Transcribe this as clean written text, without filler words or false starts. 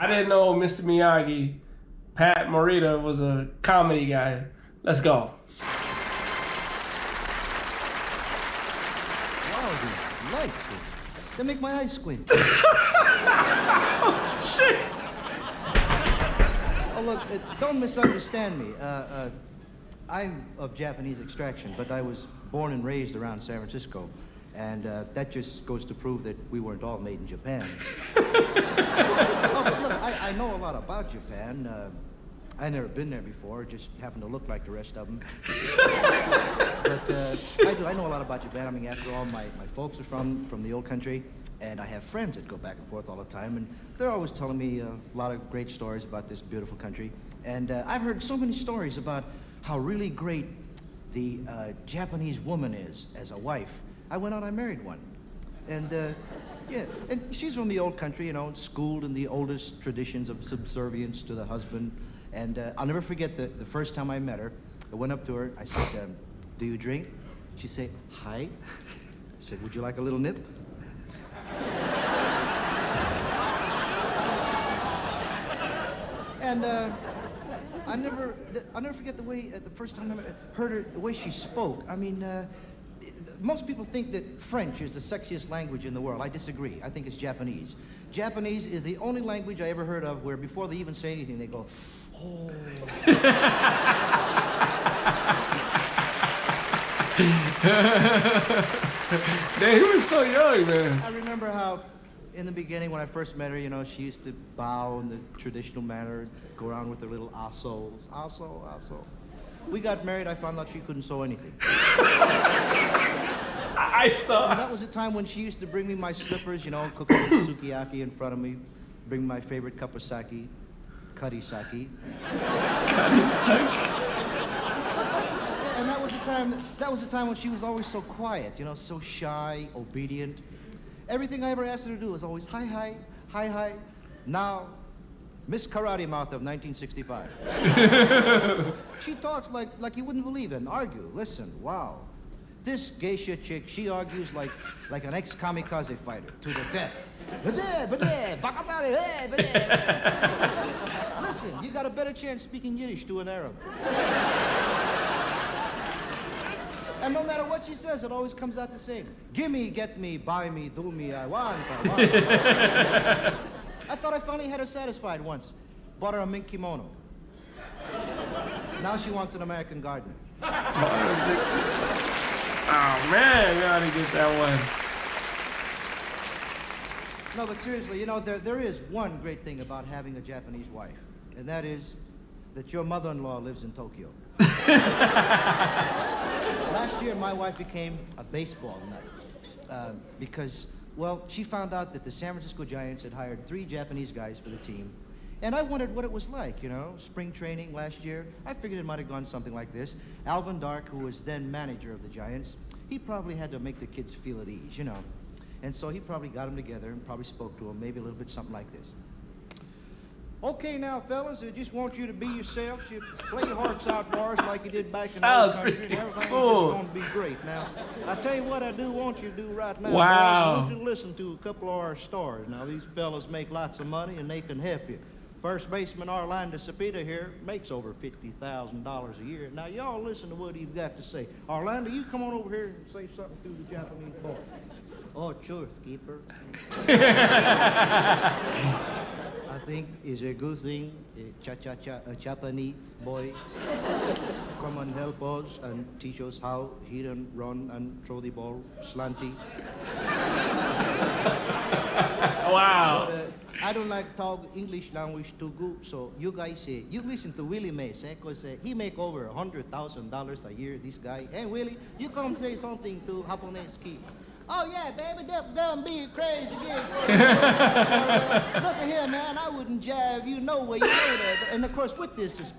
I didn't know Mr. Miyagi, Pat Morita, was a comedy guy. Let's go. Wow, these lights, they make my eyes squint. Oh, shit. Oh, look, don't misunderstand me. I'm of Japanese extraction, but I was born and raised around San Francisco. And that just goes to prove that we weren't all made in Japan. Oh, but look, I know a lot about Japan. I've never been there before, just happen to look like the rest of them. But I know a lot about Japan. I mean, after all, my folks are from the old country, and I have friends that go back and forth all the time, and they're always telling me a lot of great stories about this beautiful country. And I've heard so many stories about how really great the Japanese woman is as a wife. I went out, I married one. And, yeah, and she's from the old country, you know, schooled in the oldest traditions of subservience to the husband. And I'll never forget the first time I met her. I went up to her, I said, do you drink? She said, hi. I said, would you like a little nip? And I'll never forget the way, the first time I heard her, the way she spoke. I mean, most people think that French is the sexiest language in the world. I disagree. I think it's Japanese. Japanese is the only language I ever heard of where before they even say anything, they go, oh. Damn, he was so young, man. I remember how in the beginning when I first met her, you know, she used to bow in the traditional manner, go around with her little asos. Aso, aso. We got married, I found out she couldn't sew anything. I saw. And that was a time when she used to bring me my slippers, you know, cook a little sukiyaki in front of me, bring me my favorite cup of sake, curry sake. Curry sake. And that was a time when she was always so quiet, you know, so shy, obedient. Everything I ever asked her to do was always hi, hi, hi, hi. Now, Miss Karate Mouth of 1965. She talks like you wouldn't believe it and argue. Listen, wow. This geisha chick, she argues like an ex-kamikaze fighter to the death. Listen, you got a better chance speaking Yiddish to an Arab. And no matter what she says, it always comes out the same. Gimme, get me, buy me, do me, I want. I thought I finally had her satisfied once. Bought her a mink kimono. Now she wants an American gardener. Oh, man, you ought to get that one. No, but seriously, you know, there is one great thing about having a Japanese wife, and that is that your mother-in-law lives in Tokyo. Last year, my wife became a baseball nut because, well, she found out that the San Francisco Giants had hired 3 Japanese guys for the team. And I wondered what it was like, you know, spring training last year. I figured it might have gone something like this. Alvin Dark, who was then manager of the Giants, he probably had to make the kids feel at ease, you know. And so he probably got them together and probably spoke to them, maybe a little bit something like this. Okay, now, fellas, I just want you to be yourselves. You play your hearts out for us like you did back in the old country, and everything is going to be great. Now, I tell you what I do want you to do right now, boys. I want you to listen to a couple of our stories. Now, these fellas make lots of money, and they can help you. First baseman Orlando Cepeda here makes over $50,000 a year. Now, y'all listen to what he's got to say. Orlando, you come on over here and say something to the Japanese boy. Oh, sure, keeper. I think is a good thing, a Japanese boy come and help us and teach us how hit and run and throw the ball slanty. Wow. But, I don't like talk English language too good, so you guys you listen to Willie Mays, because he make over $100,000 a year, this guy. Hey, Willie, you come say something to Japanese kid. Oh, yeah, baby, that dumb be crazy again. Look at here, man, I wouldn't jive you no way, you know that. And, of course, with this,